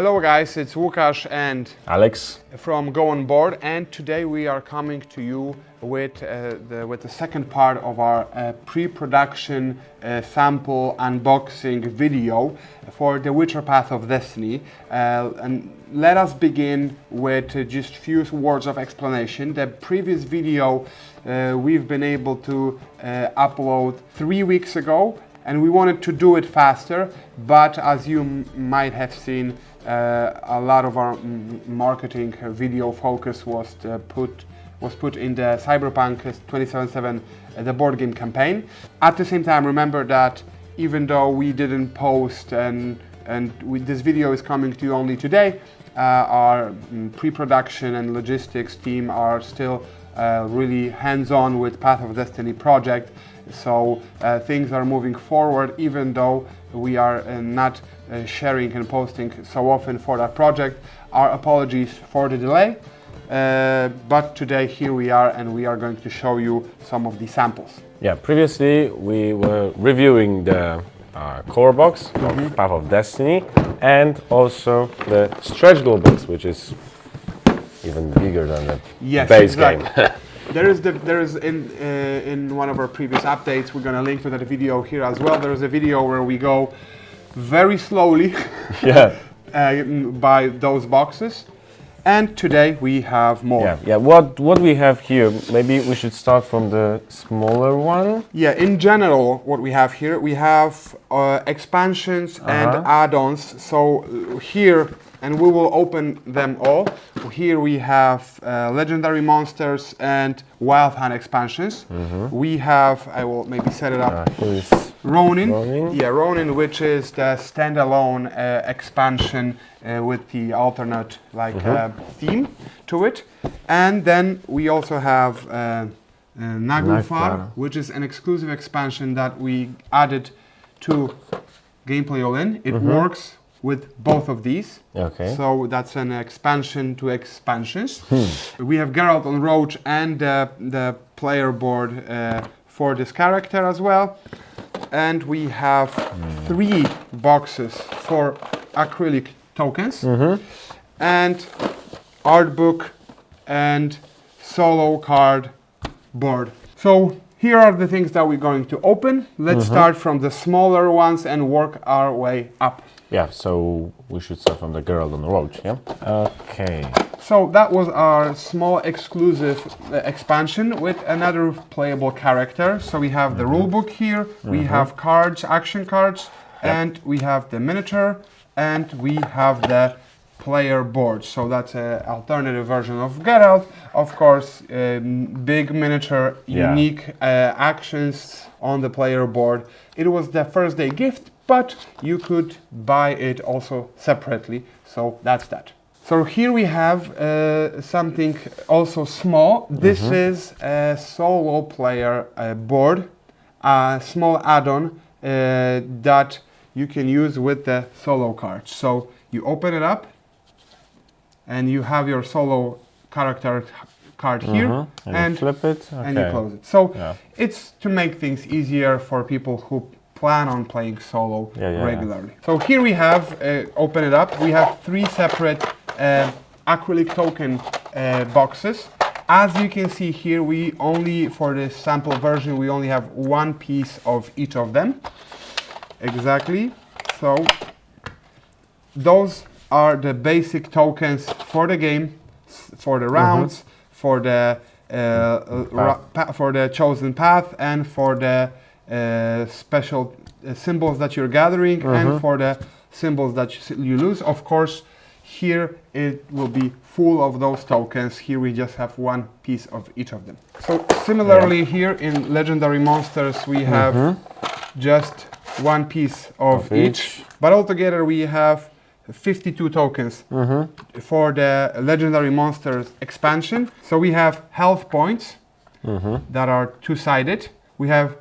Hello guys, it's Łukasz and Alex from Go On Board, and today we are coming to you with the second part of our pre-production sample unboxing video for The Witcher Path of Destiny. And let us begin with just few words of explanation. The previous video we've been able to upload 3 weeks ago, and we wanted to do it faster, but as you might have seen, a lot of our marketing video focus was put in the Cyberpunk 2077, the board game campaign. At the same time, remember that even though we didn't post this video is coming to you only today, our pre-production and logistics team are still really hands-on with Path of Destiny project. So things are moving forward, even though we are not sharing and posting so often for that project. Our apologies for the delay, but today here we are, and we are going to show you some of the samples. Yeah, previously we were reviewing the core box of Path of Destiny and also the stretch goal box, which is even bigger than the base game. There is in one of our previous updates, we're going to link to that video here as well. There is a video where we go very slowly by those boxes, and today we have more. What we have here, maybe we should start from the smaller one. In general, what we have here, we have expansions and add-ons. So here, and we will open them all. Here we have Legendary Monsters and Wild Hunt expansions. We have, I will maybe set it up, here is Ronin. Ronin, which is the standalone expansion with the alternate theme to it. And then we also have Naglfar, which is an exclusive expansion that we added to Gameplay All-In. It works with both of these. So that's an expansion to expansions. We have Geralt on Roach and the player board for this character as well. And we have 3 boxes for acrylic tokens and art book and solo card board. So here are the things that we're going to open. Let's start from the smaller ones and work our way up. So we should start from the Geralt on the Roach, Okay. So that was our small exclusive expansion with another playable character. So we have the rulebook here, we have cards, action cards, and we have the miniature, and we have the player board. So that's an alternative version of Geralt. Of course, big miniature, unique actions on the player board. It was the first day gift, but you could buy it also separately. So that's that. So here we have something also small. This is a solo player board, a small add-on that you can use with the solo cards. So you open it up, and you have your solo character card here, and you flip it, and you close it. So it's to make things easier for people who plan on playing solo regularly. So here we have, open it up, we have 3 separate acrylic token boxes. As you can see here, we only, for the sample version, we only have 1 piece of each of them. So those are the basic tokens for the game, for the rounds, for the chosen path, and for the special symbols that you're gathering, and for the symbols that you lose. Of course, here it will be full of those tokens. Here we just have 1 piece of each of them. So similarly here in Legendary Monsters we have just 1 piece of each, but altogether we have 52 tokens for the Legendary Monsters expansion. So we have health points that are 2-sided. We have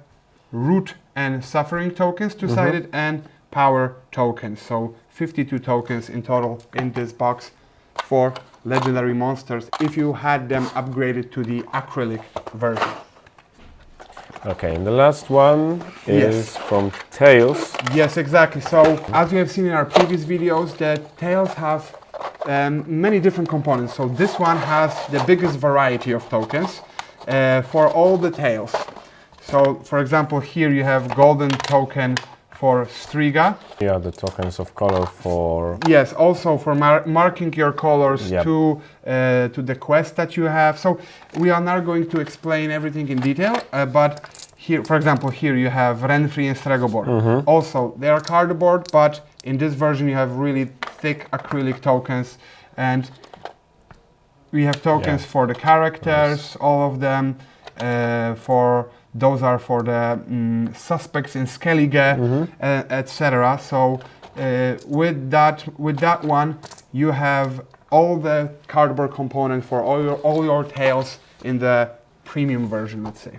root and suffering tokens 2-sided, and power tokens. So 52 tokens in total in this box for Legendary Monsters if you had them upgraded to the acrylic version. Okay, and the last one is Yes. from Tails. Yes, exactly. So, as you have seen in our previous videos, the tails have many different components. So this one has the biggest variety of tokens for all the tails. So, for example, here you have golden token for Striga. Here are the tokens of color for... Yes, also for marking your colors Yep. to the quest that you have. So we are not going to explain everything in detail, but here, for example, here you have Renfri and Stregobor. Also, they are cardboard, but in this version you have really thick acrylic tokens, and we have tokens Yeah. for the characters, all of them. Those are for the suspects in Skellige, etc. So with that one, you have all the cardboard component for all your tails in the premium version, let's say.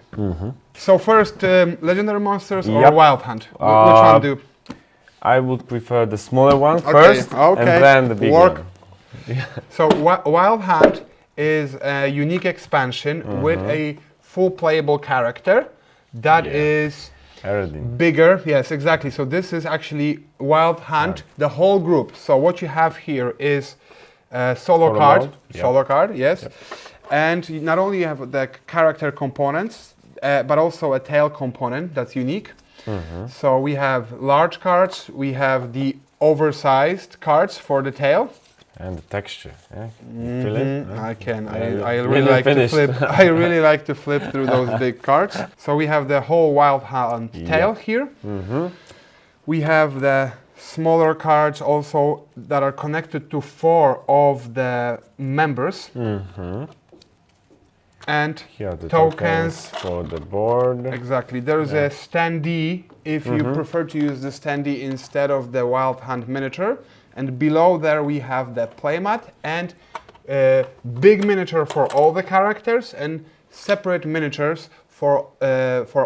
So first, legendary monsters or Yep. Wild Hunt? Which one do? I would prefer the smaller one Okay, first, okay. and then the bigger Work. one. So Wild Hunt is a unique expansion with a full playable character that Yeah. is Eredin. bigger. Yes, exactly. So this is actually Wild Hunt, the whole group. So what you have here is a solo card, mode, yep. solo card, yes. And not only you have the character components, but also a tail component that's unique. So we have large cards, we have the oversized cards for the tail. And the texture. Yeah? You feel it? Huh? I can. Yeah, I you're really like finished. to flip. I really like to flip through those big cards. So we have the whole Wild Hunt tail here. We have the smaller cards also that are connected to 4 of the members. And Here are the tokens. for the board. Exactly. There's a standee if you prefer to use the standee instead of the Wild Hunt miniature. And below there we have the playmat and big miniature for all the characters and separate miniatures for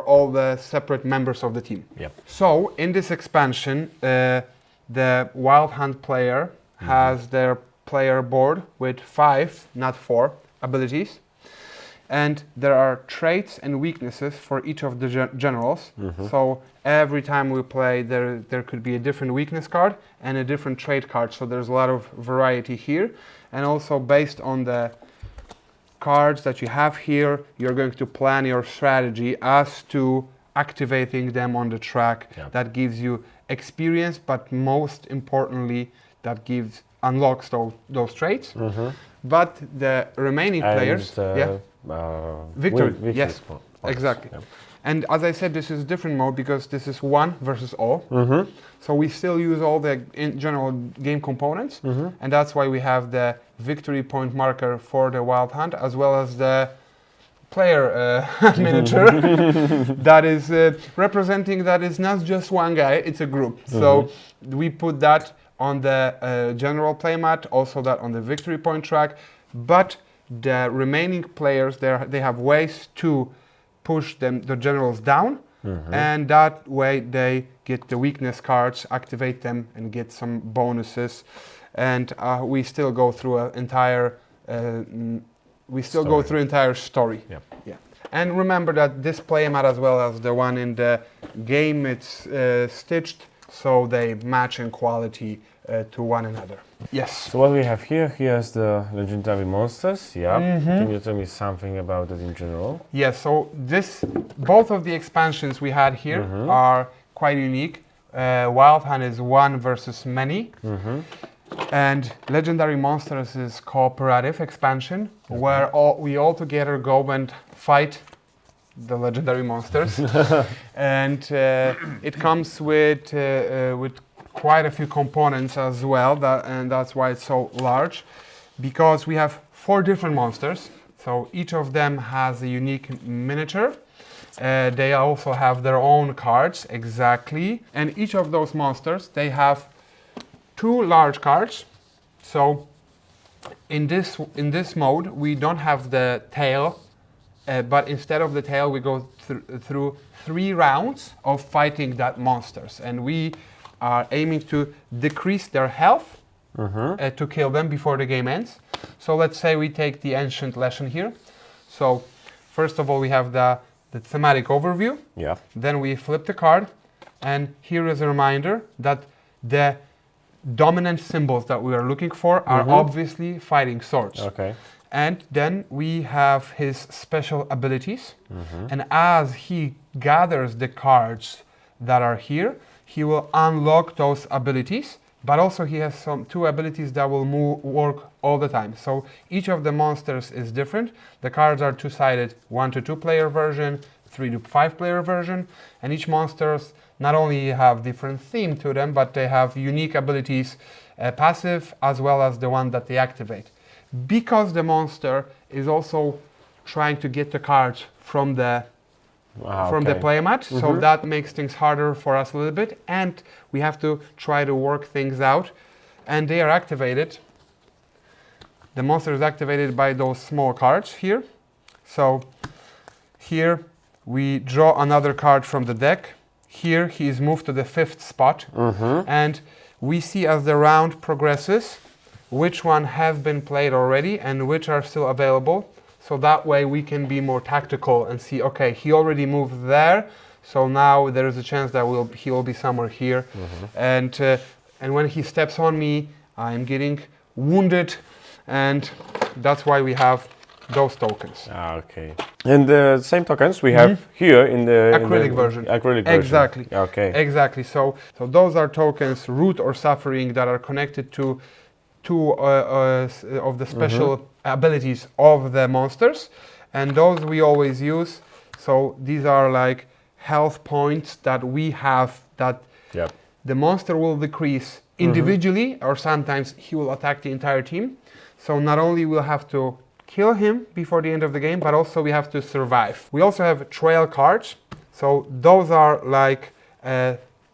all the separate members of the team. Yep. So in this expansion, the Wild Hunt player has their player board with 5, not 4, abilities. And there are traits and weaknesses for each of the generals. So every time we play, there could be a different weakness card and a different trait card. So there's a lot of variety here. And also based on the cards that you have here, you're going to plan your strategy as to activating them on the track. Yeah. That gives you experience, but most importantly, that unlocks those traits. But the remaining players, victory, yes, points. exactly. Yep. And as I said, this is a different mode because this is 1 versus all. So we still use all the general game components, and that's why we have the victory point marker for the Wild Hunt, as well as the player miniature that is representing that it's not just one guy, it's a group. So we put that on the general playmat, also that on the victory point track, but the remaining players, they have ways to push the generals down, and that way they get the weakness cards, activate them, and get some bonuses. And we still go through an entire entire story. Yep. Yeah. And remember that this playmat, as well as the one in the game, it's stitched so they match in quality to one another. Yes. So what we have here's the legendary monsters. Yeah. Can you tell me something about it in general? Yes, so both of the expansions we had here are quite unique. Wild Hunt is 1 versus many. And Legendary Monsters is cooperative expansion, where we all together go and fight the legendary monsters. And it comes with quite a few components as well, and that's why it's so large, because we have 4 different monsters. So each of them has a unique miniature. They also have their own cards, exactly. And each of those monsters, they have 2 large cards. So in this mode, we don't have the tail, but instead of the tail, we go through 3 rounds of fighting that monsters, and we are aiming to decrease their health to kill them before the game ends. So let's say we take the Ancient Lesson here. So first of all, we have the the thematic overview. Yeah. Then we flip the card, and here is a reminder that the dominant symbols that we are looking for are obviously fighting swords. Okay. And then we have his special abilities. And as he gathers the cards that are here, he will unlock those abilities. But also he has two abilities that will work all the time. So each of the monsters is different. The cards are two-sided, 1 to 2 player version, 3 to 5 player version. And each monsters not only have different theme to them, but they have unique abilities, passive as well as the one that they activate. Because the monster is also trying to get the cards from the playmat, so that makes things harder for us a little bit, and we have to try to work things out. And they are activated. The monster is activated by those small cards here. So here we draw another card from the deck. Here he is moved to the 5th spot, and we see as the round progresses which one have been played already and which are still available. So that way we can be more tactical and see, okay, he already moved there, so now there is a chance that he will be somewhere here. And when he steps on me, I'm getting wounded, and that's why we have those tokens. Okay. And the same tokens we have here in the acrylic version. Acrylic version. Exactly. Okay. Exactly. So those are tokens, root or suffering, that are connected to two of the special abilities of the monsters, and those we always use. So these are like health points that we have that the monster will decrease individually, or sometimes he will attack the entire team. So not only we'll have to kill him before the end of the game, but also we have to survive. We also have trail cards. So those are like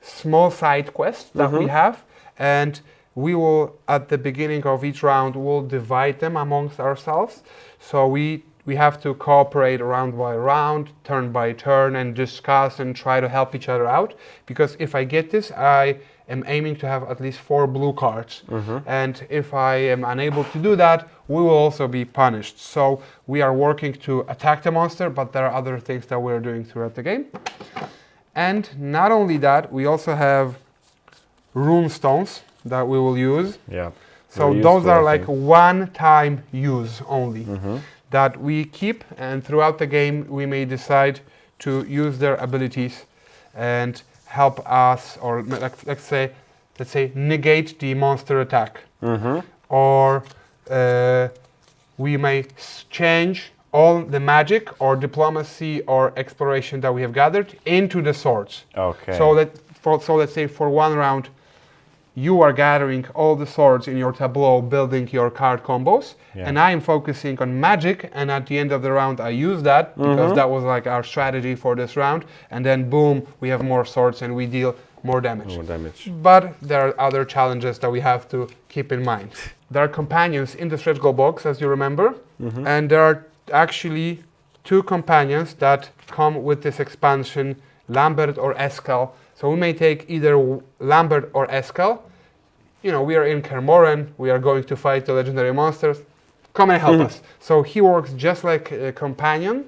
small side quests that we have, and we will, at the beginning of each round, we'll divide them amongst ourselves. So we have to cooperate round by round, turn by turn, and discuss and try to help each other out. Because if I get this, I am aiming to have at least 4 blue cards. And if I am unable to do that, we will also be punished. So we are working to attack the monster, but there are other things that we're doing throughout the game. And not only that, we also have rune stones that we will use. So those are like one-time use only that we keep, and throughout the game we may decide to use their abilities and help us, or let's say negate the monster attack. Or we may change all the magic or diplomacy or exploration that we have gathered into the swords. Okay. So let's say for one round you are gathering all the swords in your tableau, building your card combos, and I am focusing on magic, and at the end of the round I use that because that was like our strategy for this round, and then boom, we have more swords and we deal more damage. But there are other challenges that we have to keep in mind. There are companions in the stretch goal box, as you remember, and there are actually 2 companions that come with this expansion, Lambert or Eskel. So we may take either Lambert or Eskel. You know, we are in Kermoren, we are going to fight the legendary monsters. Come and help us. So he works just like a companion,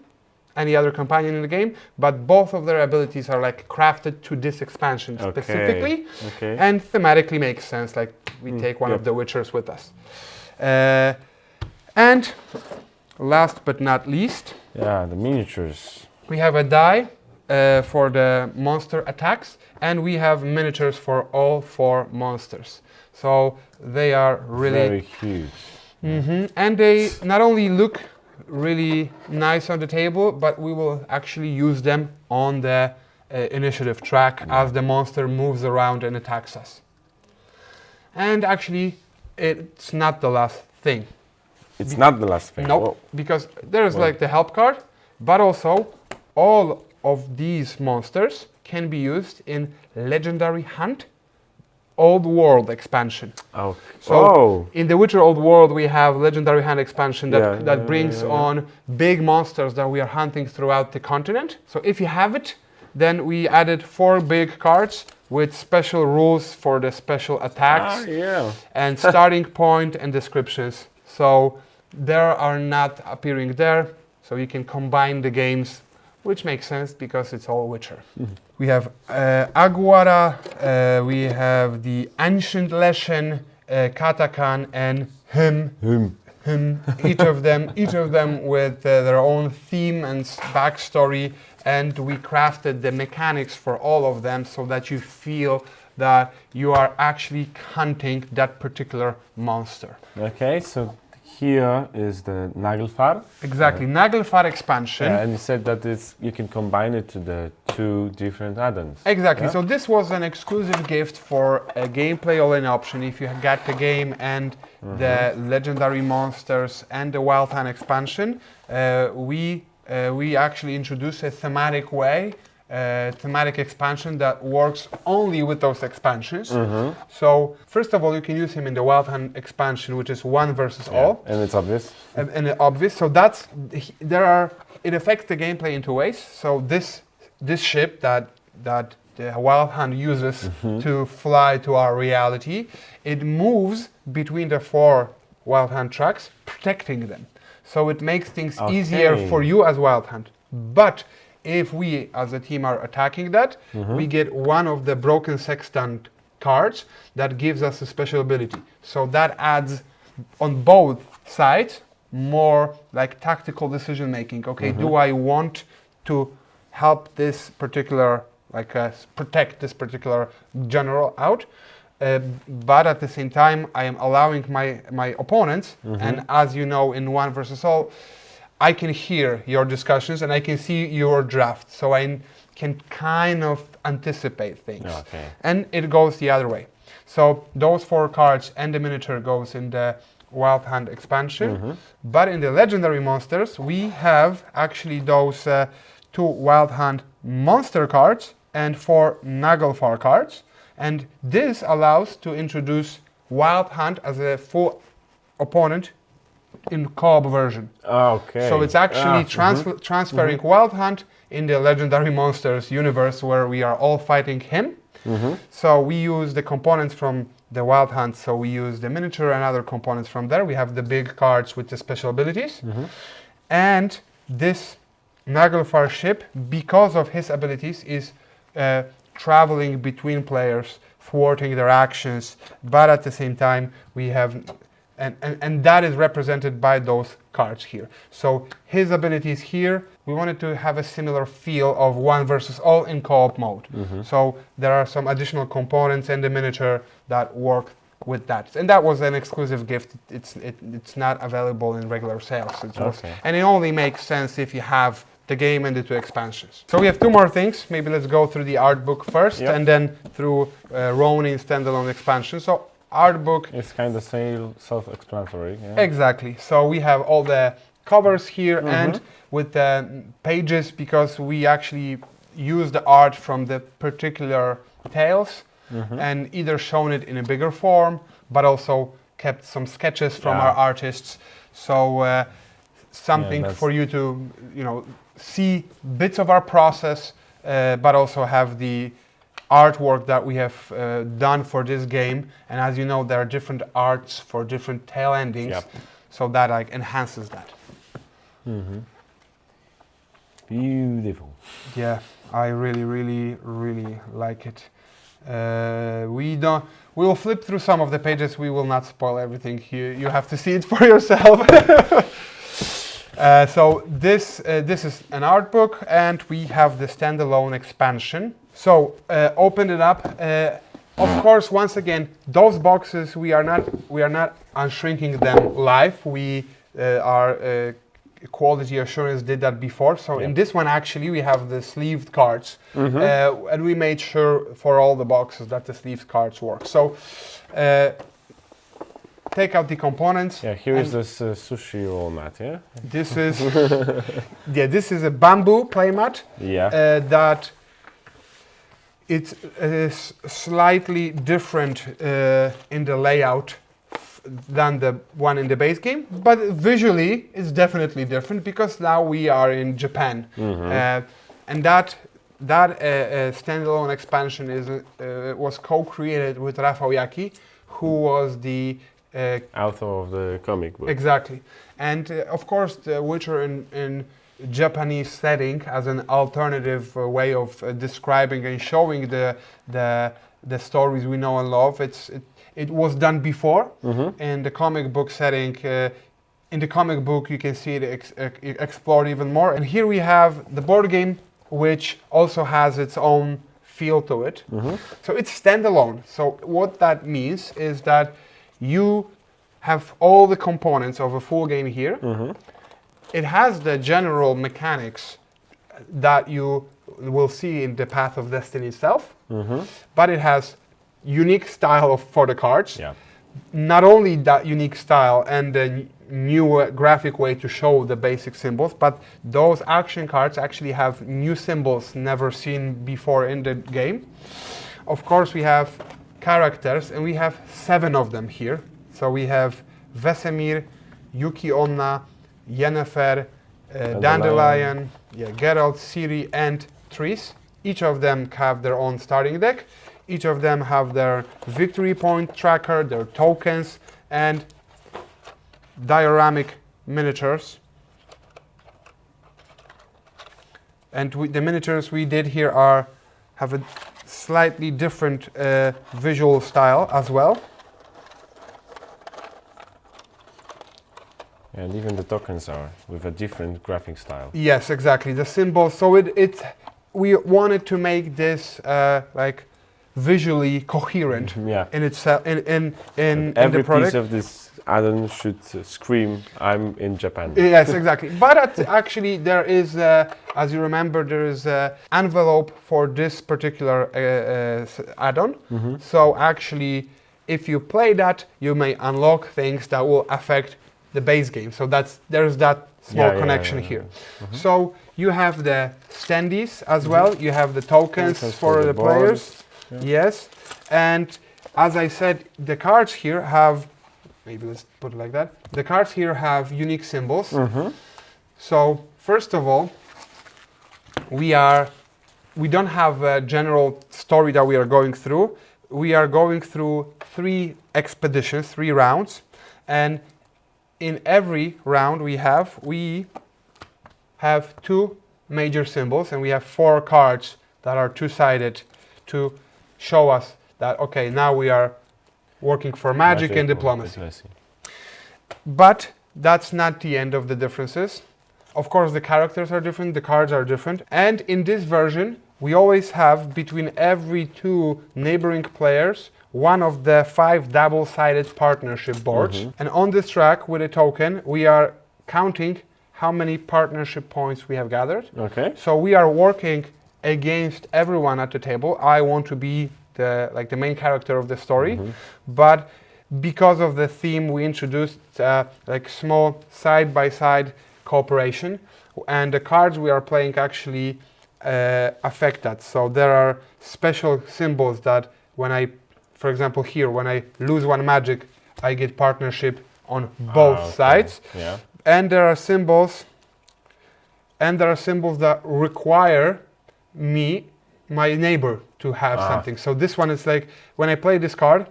any other companion in the game, but both of their abilities are like crafted to this expansion specifically, and thematically makes sense. Like we take one of the Witchers with us. And last but not least, the miniatures. We have a die for the monster attacks, and we have miniatures for all 4 monsters. So they are really very huge. And they not only look really nice on the table, but we will actually use them on the initiative track as the monster moves around and attacks us. And actually, it's not the last thing. It's not the last thing. No, because there's like the help card, but also all of these monsters can be used in Legendary Hunt Old World expansion. So in the Witcher Old World we have Legendary Hunt expansion that brings on big monsters that we are hunting throughout the continent. So if you have it, then we added 4 big cards with special rules for the special attacks and starting point and descriptions. So they are not appearing there, so you can combine the games which makes sense because it's all Witcher. We have Aguara, we have the Ancient Leshen, Katakan, and Hym. Each of them with their own theme and backstory, and we crafted the mechanics for all of them so that you feel that you are actually hunting that particular monster. Okay, so here is the Naglfar. Exactly, Naglfar expansion. And you said that you can combine it to the 2 different add-ons. Exactly, Yeah? so this was an exclusive gift for a gameplay all-in option. If you got the game and the legendary monsters and the Wild Hunt expansion, we actually introduced a thematic thematic expansion that works only with those expansions. So first of all, you can use him in the Wild Hunt expansion, which is 1 versus all. And it's obvious. And obvious. So it affects the gameplay in 2 ways. So this ship that the Wild Hunt uses to fly to our reality, it moves between the 4 Wild Hunt trucks, protecting them. So it makes things easier for you as Wild Hunt. But if we as a team are attacking that, we get one of the Broken Sextant cards that gives us a special ability. So that adds on both sides more like tactical decision making. Okay, do I want to help this particular, protect this particular general out? But at the same time, I am allowing my opponents, and as you know, in 1 versus all, I can hear your discussions and I can see your draft, so I can kind of anticipate things. Okay. And it goes the other way. So those 4 cards and the miniature goes in the Wild Hunt expansion. But in the legendary monsters, we have actually those 2 Wild Hunt monster cards and 4 Naglfar cards. And this allows to introduce Wild Hunt as a full opponent in co-op version. Okay. So it's actually transferring Wild Hunt in the Legendary Monsters universe where we are all fighting him. So we use the components from the Wild Hunt, so we use the miniature and other components from there. We have the big cards with the special abilities. And this Naglfar ship, because of his abilities, is traveling between players, thwarting their actions, but at the same time we have and that is represented by those cards here. So his abilities here, we wanted to have a similar feel of 1 versus all in co-op mode. So there are some additional components in the miniature that work with that, and that was an exclusive gift. It's not available in regular sales. And it only makes sense if you have the game and the 2 expansions. So we have 2 more things. Maybe let's go through the art book first, and then through Ronin standalone expansion. So art book. It's kind of self-explanatory. Yeah? Exactly. So we have all the covers here and with the pages, because we actually use the art from the particular tales and either shown it in a bigger form, but also kept some sketches from our artists. So something for you to, see bits of our process, but also have the artwork that we have done for this game. And as you know, there are different arts for different tail endings, so that enhances that. Beautiful. Yeah, I really like it. We will flip through some of the pages. We will not spoil everything here. You have to see it for yourself. So this is an art book, and we have the standalone expansion. So open it up. Of course, once again, those boxes we are not unshrinking them live. We our quality assurance did that before. So in this one, actually, we have the sleeved cards, and we made sure for all the boxes that the sleeved cards work. So take out the components. Yeah, here is this sushi roll mat. Yeah. This is this is a bamboo playmat. Yeah. That it is slightly different in the layout than the one in the base game, but visually it's definitely different because now we are in Japan, and that standalone expansion was co-created with Rafał Jaki, who was the author of the comic book. Exactly, and of course the Witcher in Japanese setting as an alternative way of describing and showing the stories we know and love. It was done before in the comic book setting. In the comic book, you can see it explored even more. And here we have the board game, which also has its own feel to it. So it's standalone. So what that means is that you have all the components of a full game here. It has the general mechanics that you will see in the Path of Destiny itself, but it has unique style for the cards. Yeah. Not only that unique style and the new graphic way to show the basic symbols, but those action cards actually have new symbols never seen before in the game. Of course, we have characters, and we have 7 of them here. So we have Vesemir, Yuki Onna, Yennefer, Dandelion, Geralt, Ciri, and Triss. Each of them have their own starting deck. Each of them have their victory point tracker, their tokens, and dioramic miniatures. And the miniatures we did here have a slightly different visual style as well. And even the tokens are with a different graphic style. Yes, exactly. The symbols. So we wanted to make this like visually coherent in itself. In every the product. piece of this add-on should scream, "I'm in Japan." Yes, exactly. But actually, there is, as you remember, there is an envelope for this particular add-on. So actually, if you play that, you may unlock things that will affect the base game. So there's that small connection here. So you have the standees as well. You have the tokens for the players. Yes, and as I said, the cards here have, maybe let's put it like that. The cards here have unique symbols. So first of all, we don't have a general story that we are going through. We are going through 3 expeditions, 3 rounds, and in every round we have 2 major symbols, and we have 4 cards that are 2-sided to show us that, okay, now we are working for magic and diplomacy. But that's not the end of the differences. Of course, the characters are different, the cards are different, and in this version, we always have between every 2 neighboring players one of the 5 double-sided partnership boards. And on this track with a token, we are counting how many partnership points we have gathered. Okay. So we are working against everyone at the table. I want to be the main character of the story, but because of the theme, we introduced like small side-by-side cooperation, and the cards we are playing actually affect that. So there are special symbols that for example here, when I lose 1 magic, I get partnership on both sides. Yeah. And there are symbols that require my neighbor to have something. So this one is like, when I play this card,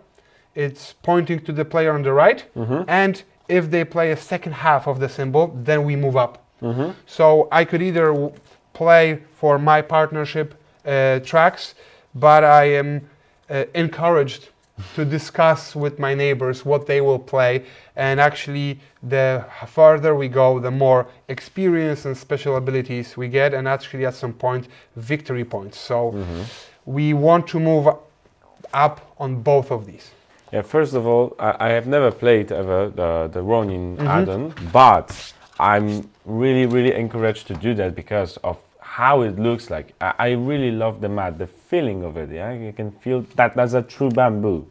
it's pointing to the player on the right, and if they play a second half of the symbol, then we move up. So I could either play for my partnership tracks, but I am encouraged to discuss with my neighbors what they will play, and actually the further we go, the more experience and special abilities we get, and actually at some point victory points. So we want to move up on both of these. Yeah, first of all, I have never played ever the Ronin add-on, but I'm really encouraged to do that because of how it looks like. I really love the mat, the feeling of it. Yeah, you can feel that's a true bamboo.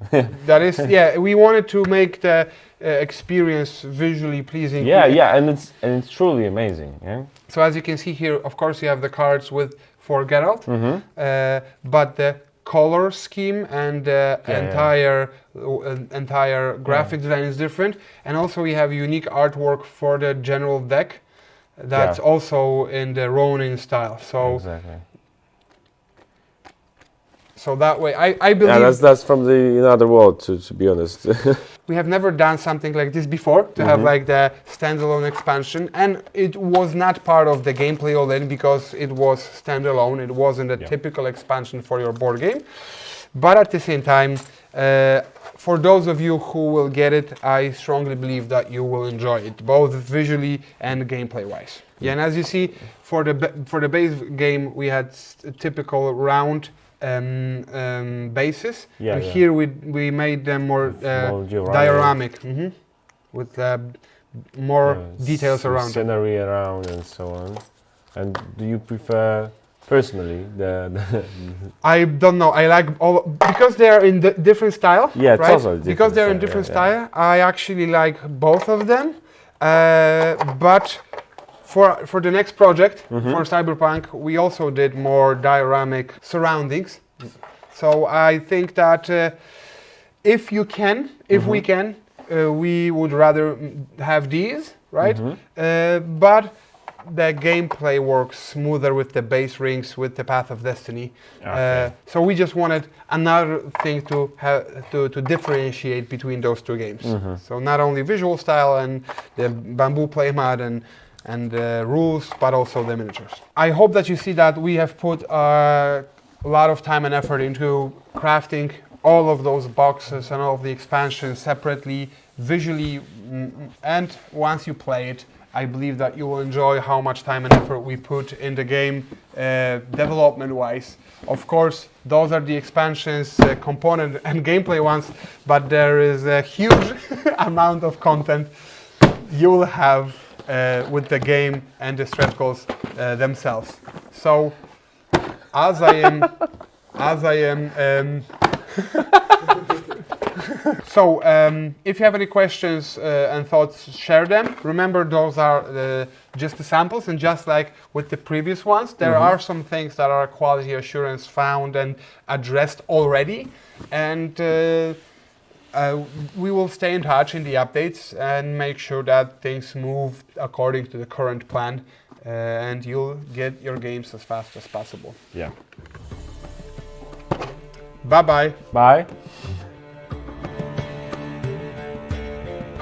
That is, yeah. We wanted to make the experience visually pleasing. Yeah, and it's truly amazing. Yeah. So as you can see here, of course, you have the cards for Geralt, but the color scheme and the entire graphic design is different, and also we have unique artwork for the general deck. That's also in the Ronin style. So, exactly. So that way, I believe Yeah, that's from the another world, to be honest. we have never done something like this before, to have like the standalone expansion, and it was not part of the gameplay already because it was standalone. It wasn't a typical expansion for your board game. But at the same time, for those of you who will get it, I strongly believe that you will enjoy it, both visually and gameplay-wise. Yeah, and as you see, for the base game, we had typical round bases, and here we made them more dioramic, with more details around. Scenery around and so on. And do you prefer? Personally, I don't know. I like all because they are in different style. Yeah, right? totally different. Because they're in different style. I actually like both of them. But for the next project for Cyberpunk, we also did more dioramic surroundings. So I think that if we can, we would rather have these, right? But the gameplay works smoother with the base rings, with the Path of Destiny. Okay. So we just wanted another thing to differentiate between those two games. So not only visual style and the bamboo playmat and the rules, but also the miniatures. I hope that you see that we have put a lot of time and effort into crafting all of those boxes and all of the expansions separately, visually, and once you play it, I believe that you will enjoy how much time and effort we put in the game development-wise. Of course, those are the expansions, component and gameplay ones, but there is a huge amount of content you will have with the game and the stretch goals themselves. So, as I am So, if you have any questions and thoughts, share them. Remember, those are just the samples, and just like with the previous ones, there are some things that are quality assurance found and addressed already. And we will stay in touch in the updates and make sure that things move according to the current plan, and you'll get your games as fast as possible. Yeah. Bye-bye. Bye.